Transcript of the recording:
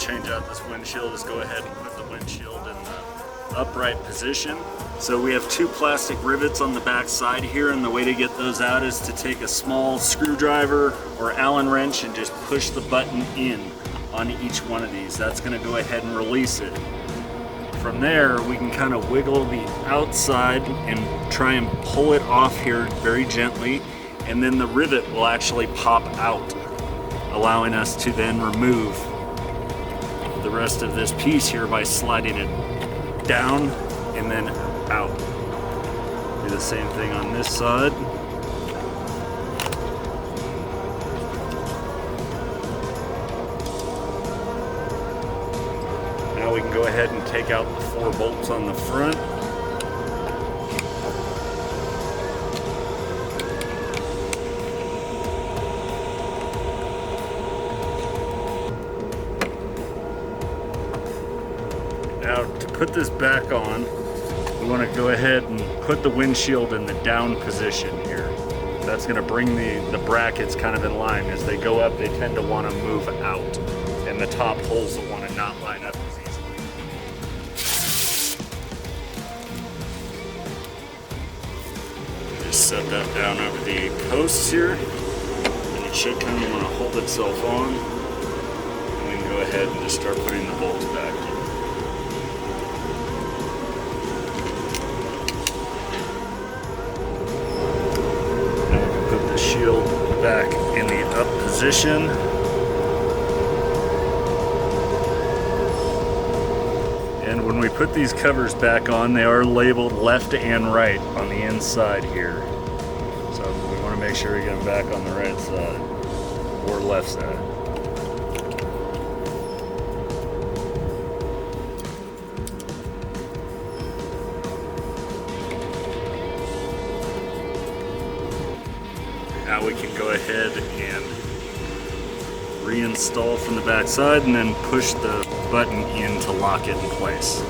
change out this windshield is go ahead and put the windshield in the upright position. So we have two plastic rivets on the back side here, and the way to get those out is to take a small screwdriver or Allen wrench and just push the button in on each one of these. That's going to go ahead and release it. From there, we can kind of wiggle the outside and try and pull it off here very gently, and then the rivet will actually pop out, allowing us to then remove the rest of this piece here by sliding it down and then out. Do the same thing on this side. Now we can go ahead and take out the 4 bolts on the front. Now to put this back on, we want to go ahead and put the windshield in the down position here. That's going to bring the brackets kind of in line. As they go up, they tend to want to move out, and the top holes will want to not line up as easily. Just set that down over the posts here, and it should kind of want to hold itself on. And we can go ahead and just start putting the bolts back in. Shield back in the up position. And when we put these covers back on, they are labeled left and right on the inside here. So we want to make sure we get them back on the right side or left side. Now we can go ahead and reinstall from the back side and then push the button in to lock it in place.